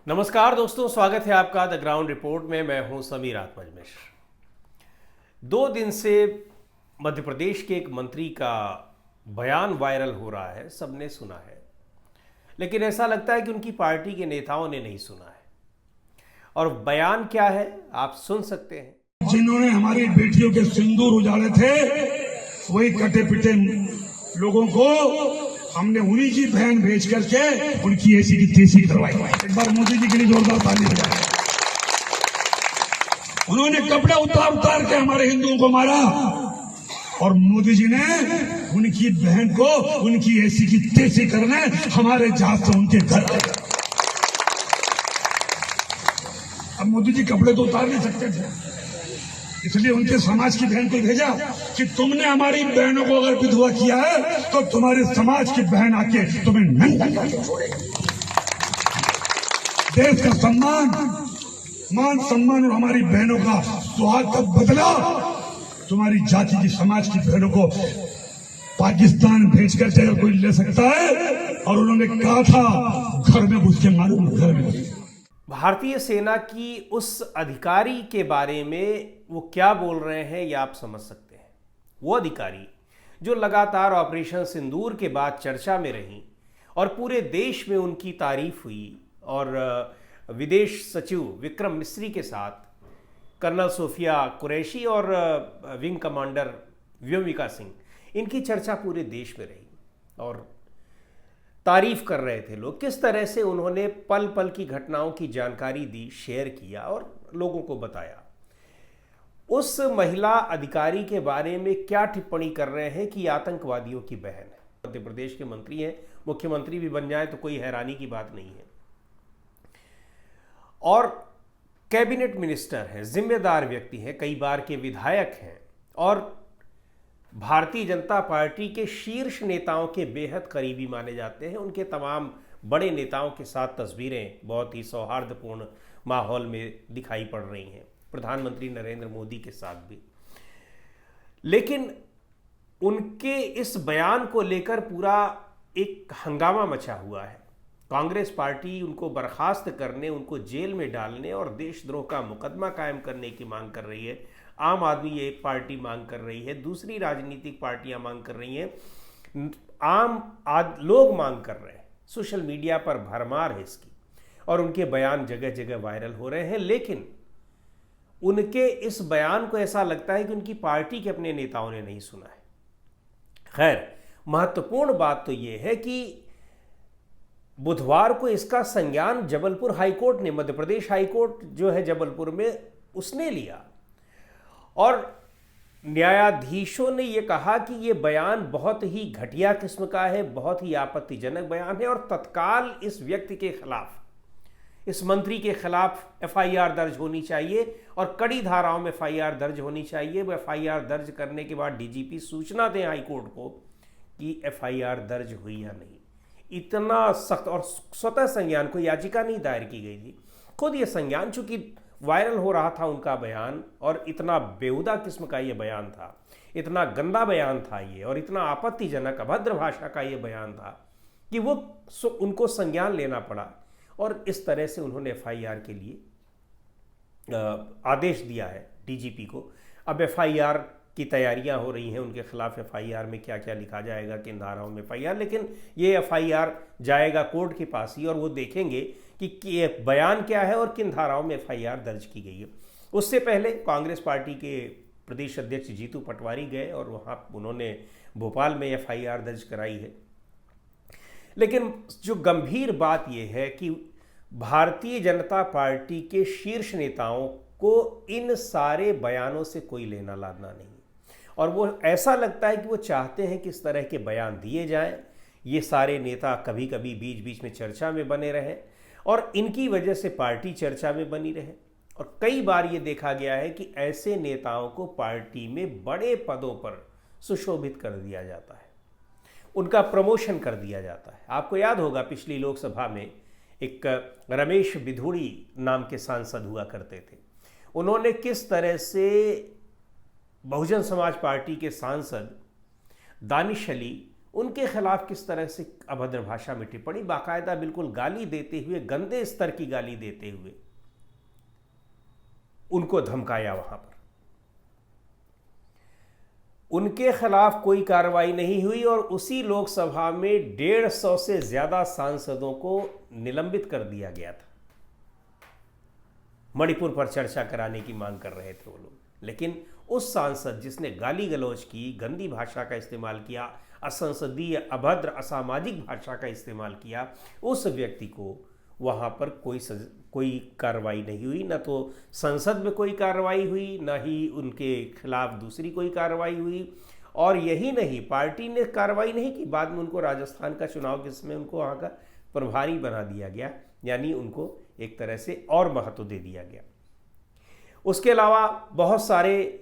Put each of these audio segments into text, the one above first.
नमस्कार दोस्तों, स्वागत है आपका द ग्राउंड रिपोर्ट में। मैं हूं समीर आत्मज मिश्र। 2 दिन से मध्य प्रदेश के एक मंत्री का बयान वायरल हो रहा है, सबने सुना है, लेकिन ऐसा लगता है कि उनकी पार्टी के नेताओं ने नहीं सुना है। और बयान क्या है आप सुन सकते हैं। जिन्होंने हमारी बेटियों के सिंदूर उजाड़े थे, वही कटे पिटे लोगों को हमने उन्हीं की बहन भेज करके उनकी ऐसी की तैसी करवाई। एक बार मोदी जी के लिए जोरदार ताली बजाएं। उन्होंने कपड़े उतार उतार के हमारे हिंदुओं को मारा और मोदी जी ने उनकी बहन को उनकी ऐसी की तैसी करने हमारे जहाज से उनके घर आए। अब मोदी जी कपड़े तो उतार नहीं सकते थे, इसलिए उनके समाज की बहन को भेजा कि तुमने हमारी बहनों को अगर विधवा किया है तो तुम्हारे समाज की बहन आके तुम्हें नंगा करके छोड़ेगी। देश का सम्मान, मान सम्मान और हमारी बहनों का सुहाग का बदला तुम्हारी जाति की समाज की बहनों को पाकिस्तान भेज कर अगर कोई ले सकता है, और उन्होंने कहा था घर में घुस के मालूम, घर में घुस। भारतीय सेना की उस अधिकारी के बारे में वो क्या बोल रहे हैं ये आप समझ सकते हैं। वो अधिकारी जो लगातार ऑपरेशन सिंदूर के बाद चर्चा में रही और पूरे देश में उनकी तारीफ हुई, और विदेश सचिव विक्रम मिस्री के साथ कर्नल सोफिया कुरैशी और विंग कमांडर व्योमिका सिंह, इनकी चर्चा पूरे देश में रही और तारीफ कर रहे थे लोग। किस तरह से उन्होंने पल पल की घटनाओं की जानकारी दी, शेयर किया और लोगों को बताया। उस महिला अधिकारी के बारे में क्या टिप्पणी कर रहे हैं कि आतंकवादियों की बहन है। मध्य प्रदेश के मंत्री हैं, मुख्यमंत्री भी बन जाए तो कोई हैरानी की बात नहीं है, और कैबिनेट मिनिस्टर हैं, जिम्मेदार व्यक्ति हैं, कई बार के विधायक हैं और भारतीय जनता पार्टी के शीर्ष नेताओं के बेहद करीबी माने जाते हैं। उनके तमाम बड़े नेताओं के साथ तस्वीरें बहुत ही सौहार्दपूर्ण माहौल में दिखाई पड़ रही हैं, प्रधानमंत्री नरेंद्र मोदी के साथ भी। लेकिन उनके इस बयान को लेकर पूरा एक हंगामा मचा हुआ है। कांग्रेस पार्टी उनको बर्खास्त करने, उनको जेल में डालने और देशद्रोह का मुकदमा कायम करने की मांग कर रही है। आम आदमी एक पार्टी मांग कर रही है, दूसरी राजनीतिक पार्टियां मांग कर रही हैं, लोग मांग कर रहे हैं। सोशल मीडिया पर भरमार है इसकी और उनके बयान जगह जगह वायरल हो रहे हैं। लेकिन उनके इस बयान को ऐसा लगता है कि उनकी पार्टी के अपने नेताओं ने नहीं सुना है। खैर, महत्वपूर्ण बात तो यह है कि बुधवार को इसका संज्ञान जबलपुर हाईकोर्ट ने, मध्य प्रदेश हाईकोर्ट जो है जबलपुर में, उसने लिया और न्यायाधीशों ने यह कहा कि यह बयान बहुत ही घटिया किस्म का है, बहुत ही आपत्तिजनक बयान है और तत्काल इस व्यक्ति के खिलाफ, इस मंत्री के खिलाफ एफआईआर दर्ज होनी चाहिए और कड़ी धाराओं में एफआईआर दर्ज होनी चाहिए। वो एफआईआर दर्ज करने के बाद डीजीपी सूचना दें हाईकोर्ट को कि एफआईआर दर्ज हुई या नहीं। इतना सख्त, और स्वतः संज्ञान, कोई याचिका नहीं दायर की गई थी, खुद ये संज्ञान, चूंकि वायरल हो रहा था उनका बयान और इतना बेहुदा किस्म का ये बयान था, इतना गंदा बयान था ये और इतना आपत्तिजनक अभद्र भाषा का ये बयान था कि वो उनको संज्ञान लेना पड़ा और इस तरह से उन्होंने एफआईआर के लिए आदेश दिया है डीजीपी को। अब एफआईआर की तैयारियां हो रही हैं उनके खिलाफ। एफआईआर में क्या क्या लिखा जाएगा, किन धाराओं में एफआईआर, लेकिन ये एफआईआर जाएगा कोर्ट के पास ही और वो देखेंगे कि ये बयान क्या है और किन धाराओं में एफआईआर दर्ज की गई है। उससे पहले कांग्रेस पार्टी के प्रदेश अध्यक्ष जीतू पटवारी गए और वहाँ उन्होंने भोपाल में एफआईआर दर्ज कराई है। लेकिन जो गंभीर बात यह है कि भारतीय जनता पार्टी के शीर्ष नेताओं को इन सारे बयानों से कोई लेना लाना नहीं, और वो ऐसा लगता है कि वो चाहते हैं कि इस तरह के बयान दिए जाएं, ये सारे नेता कभी कभी बीच बीच में चर्चा में बने रहें और इनकी वजह से पार्टी चर्चा में बनी रहे। और कई बार ये देखा गया है कि ऐसे नेताओं को पार्टी में बड़े पदों पर सुशोभित कर दिया जाता है, उनका प्रमोशन कर दिया जाता है। आपको याद होगा पिछली लोकसभा में एक रमेश बिधूड़ी नाम के सांसद हुआ करते थे, उन्होंने किस तरह से बहुजन समाज पार्टी के सांसद दानिश अली उनके खिलाफ किस तरह से अभद्र भाषा में टिप्पणी, बाकायदा बिल्कुल गाली देते हुए, गंदे स्तर की गाली देते हुए उनको धमकाया। वहां पर उनके खिलाफ कोई कार्रवाई नहीं हुई और उसी लोकसभा में 150 से ज्यादा सांसदों को निलंबित कर दिया गया था। मणिपुर पर चर्चा कराने की मांग कर रहे थे वो लोग, लेकिन उस सांसद जिसने गाली गलौज की, गंदी भाषा का इस्तेमाल किया, असंसदीय, अभद्र, असामाजिक भाषा का इस्तेमाल किया, उस व्यक्ति को वहाँ पर कोई कार्रवाई नहीं हुई। न तो संसद में कोई कार्रवाई हुई, न ही उनके खिलाफ दूसरी कोई कार्रवाई हुई। और यही नहीं, पार्टी ने कार्रवाई नहीं की, बाद में उनको राजस्थान का चुनाव के समय उनको वहाँ का प्रभारी बना दिया गया, यानी उनको एक तरह से और महत्व दे दिया गया। उसके अलावा बहुत सारे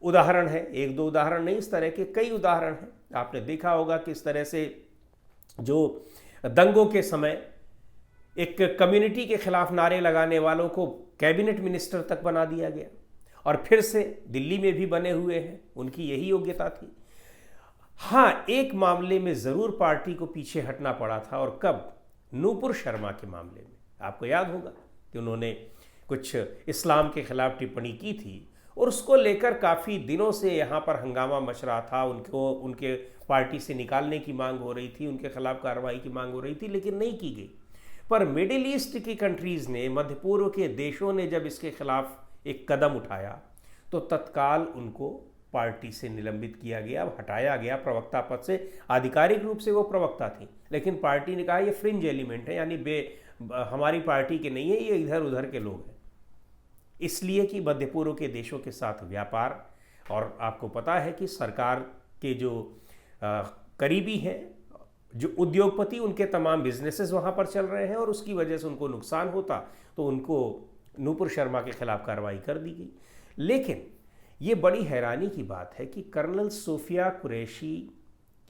उदाहरण हैं, एक दो उदाहरण नहीं, इस तरह के कई उदाहरण हैं। आपने देखा होगा कि इस तरह से जो दंगों के समय एक कम्युनिटी के खिलाफ नारे लगाने वालों को कैबिनेट मिनिस्टर तक बना दिया गया, और फिर से दिल्ली में भी बने हुए हैं, उनकी यही योग्यता थी। हाँ, एक मामले में जरूर पार्टी को पीछे हटना पड़ा था, और कब? नूपुर शर्मा के मामले में। आपको याद होगा कि उन्होंने कुछ इस्लाम के खिलाफ टिप्पणी की थी और उसको लेकर काफ़ी दिनों से यहाँ पर हंगामा मच रहा था। उनके पार्टी से निकालने की मांग हो रही थी, उनके खिलाफ कार्रवाई की मांग हो रही थी, लेकिन नहीं की गई। पर मिडिल ईस्ट की कंट्रीज़ ने, मध्य पूर्व के देशों ने जब इसके खिलाफ एक कदम उठाया तो तत्काल उनको पार्टी से निलंबित किया गया, हटाया गया प्रवक्ता पद से। आधिकारिक रूप से वो प्रवक्ता थी, लेकिन पार्टी ने कहा ये फ्रिंज एलिमेंट है, यानी हमारी पार्टी के नहीं है, ये इधर उधर के लोग हैं। इसलिए कि मध्य पूर्व के देशों के साथ व्यापार, और आपको पता है कि सरकार के जो करीबी हैं, जो उद्योगपति, उनके तमाम बिजनेसेस वहाँ पर चल रहे हैं, और उसकी वजह से उनको नुकसान होता तो उनको नूपुर शर्मा के खिलाफ कार्रवाई कर दी गई। लेकिन ये बड़ी हैरानी की बात है कि कर्नल सोफिया कुरैशी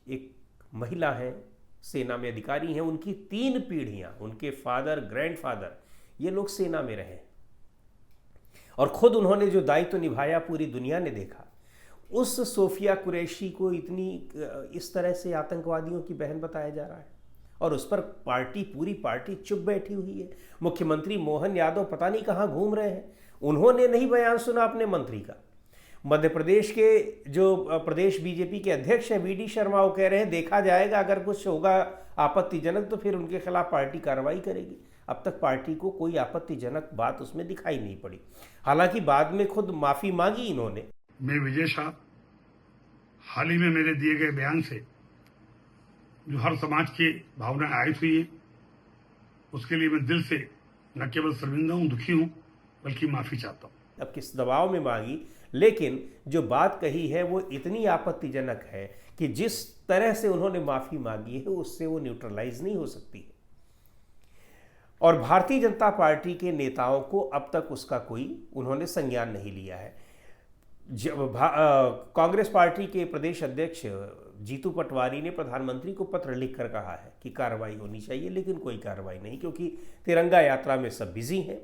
एक महिला हैं, सेना में अधिकारी हैं, उनकी 3 पीढ़ियाँ, उनके फादर, ग्रैंडफादर, ये लोग सेना में रहे, और खुद उन्होंने जो दायित्व निभाया पूरी दुनिया ने देखा। उस सोफिया कुरैशी को इतनी इस तरह से आतंकवादियों की बहन बताया जा रहा है, और उस पर पूरी पार्टी चुप बैठी हुई है। मुख्यमंत्री मोहन यादव पता नहीं कहाँ घूम रहे हैं, उन्होंने नहीं बयान सुना अपने मंत्री का। मध्य प्रदेश के जो प्रदेश बीजेपी के अध्यक्ष हैं वीडी शर्मा, वो कह रहे हैं देखा जाएगा, अगर कुछ होगा आपत्तिजनक तो फिर उनके खिलाफ पार्टी कार्रवाई करेगी। अब तक पार्टी को कोई आपत्तिजनक बात उसमें दिखाई नहीं पड़ी। हालांकि बाद में खुद माफी मांगी इन्होंने। मैं विजय शाह, हाल ही में मेरे दिए गए बयान से जो हर समाज की भावना आयत हुई है, उसके लिए मैं दिल से न केवल शर्मिंदा हूं, दुखी हूं, बल्कि माफी चाहता हूं। अब किस दबाव में मांगी, लेकिन जो बात कही है वो इतनी आपत्तिजनक है कि जिस तरह से उन्होंने माफी मांगी है उससे वो न्यूट्रलाइज नहीं हो सकती है। और भारतीय जनता पार्टी के नेताओं को अब तक उसका कोई उन्होंने संज्ञान नहीं लिया है। कांग्रेस पार्टी के प्रदेश अध्यक्ष जीतू पटवारी ने प्रधानमंत्री को पत्र लिखकर कहा है कि कार्रवाई होनी चाहिए, लेकिन कोई कार्रवाई नहीं, क्योंकि तिरंगा यात्रा में सब बिजी हैं।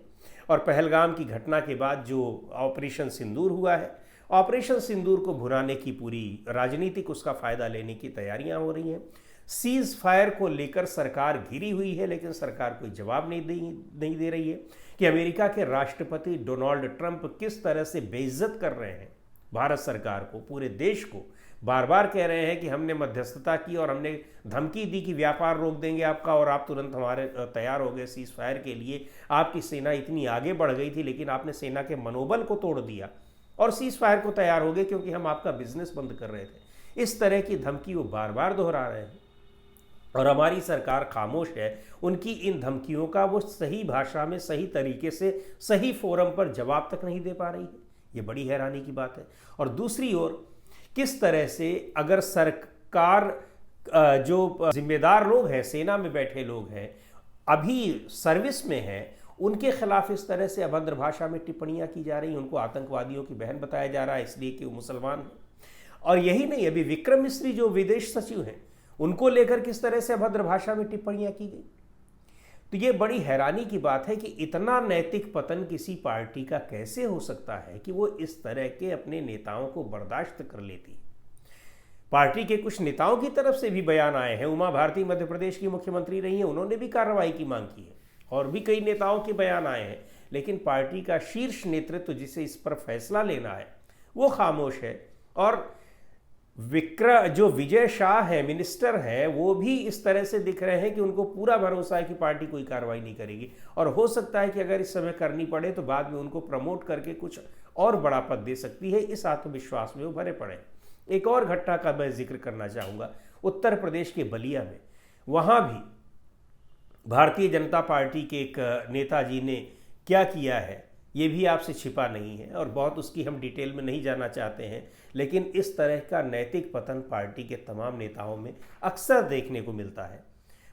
और पहलगाम की घटना के बाद जो ऑपरेशन सिंदूर हुआ है, ऑपरेशन सिंदूर को भुनाने की पूरी राजनीतिक उसका फायदा लेने की तैयारियां हो रही हैं। सीज फायर को लेकर सरकार घिरी हुई है, लेकिन सरकार कोई जवाब नहीं दे रही है कि अमेरिका के राष्ट्रपति डोनाल्ड ट्रंप किस तरह से बेइज्जत कर रहे हैं भारत सरकार को, पूरे देश को। बार बार कह रहे हैं कि हमने मध्यस्थता की और हमने धमकी दी कि व्यापार रोक देंगे आपका, और आप तुरंत हमारे तैयार हो गए सीज फायर के लिए। आपकी सेना इतनी आगे बढ़ गई थी, लेकिन आपने सेना के मनोबल को तोड़ दिया और सीज फायर को तैयार हो गए क्योंकि हम आपका बिजनेस बंद कर रहे थे। इस तरह की धमकी वो बार बार दोहरा रहे हैं और हमारी सरकार खामोश है। उनकी इन धमकियों का वो सही भाषा में, सही तरीके से, सही फोरम पर जवाब तक नहीं दे पा रही है। ये बड़ी हैरानी की बात है। और दूसरी ओर किस तरह से अगर सरकार जो जिम्मेदार लोग हैं, सेना में बैठे लोग हैं, अभी सर्विस में हैं, उनके खिलाफ इस तरह से अभद्र भाषा में टिप्पणियां की जा रही, उनको आतंकवादियों की बहन बताया जा रहा है इसलिए कि वो मुसलमान हैं। और यही नहीं, अभी विक्रम मिस्री जो विदेश सचिव हैं, उनको लेकर किस तरह से अभद्र भाषा में टिप्पणियां की गई। तो ये बड़ी हैरानी की बात है कि इतना नैतिक पतन किसी पार्टी का कैसे हो सकता है कि वो इस तरह के अपने नेताओं को बर्दाश्त कर लेती। पार्टी के कुछ नेताओं की तरफ से भी बयान आए हैं। उमा भारती मध्य प्रदेश की मुख्यमंत्री रही हैं, उन्होंने भी कार्रवाई की मांग की है और भी कई नेताओं के बयान आए हैं। लेकिन पार्टी का शीर्ष नेतृत्व जिसे इस पर फैसला लेना है वो खामोश है। और जो विजय शाह है, मिनिस्टर है, वो भी इस तरह से दिख रहे हैं कि उनको पूरा भरोसा है कि पार्टी कोई कार्रवाई नहीं करेगी और हो सकता है कि अगर इस समय करनी पड़े तो बाद में उनको प्रमोट करके कुछ और बड़ा पद दे सकती है। इस आत्मविश्वास में वो भरे पड़े। एक और घटना का मैं जिक्र करना चाहूँगा, उत्तर प्रदेश के बलिया में। वहाँ भी भारतीय जनता पार्टी के एक नेताजी ने क्या किया है ये भी आपसे छिपा नहीं है और बहुत उसकी हम डिटेल में नहीं जाना चाहते हैं। लेकिन इस तरह का नैतिक पतन पार्टी के तमाम नेताओं में अक्सर देखने को मिलता है,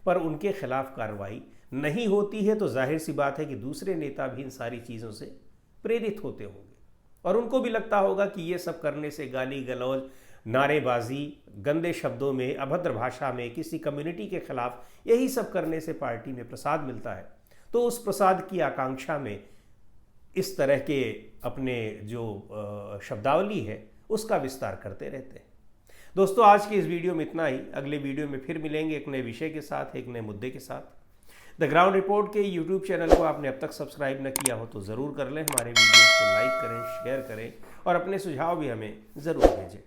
पर उनके खिलाफ कार्रवाई नहीं होती है तो जाहिर सी बात है कि दूसरे नेता भी इन सारी चीज़ों से प्रेरित होते होंगे और उनको भी लगता होगा कि ये सब करने से, गाली गलौज, नारेबाजी, गंदे शब्दों में, अभद्र भाषा में किसी कम्युनिटी के खिलाफ, यही सब करने से पार्टी में प्रसाद मिलता है। तो उस प्रसाद की आकांक्षा में इस तरह के अपने जो शब्दावली है उसका विस्तार करते रहते हैं। दोस्तों, आज की इस वीडियो में इतना ही। अगले वीडियो में फिर मिलेंगे एक नए विषय के साथ, एक नए मुद्दे के साथ। द ग्राउंड रिपोर्ट के यूट्यूब चैनल को आपने अब तक सब्सक्राइब न किया हो तो ज़रूर कर लें। हमारे वीडियो को लाइक करें, शेयर करें और अपने सुझाव भी हमें ज़रूर भेजें।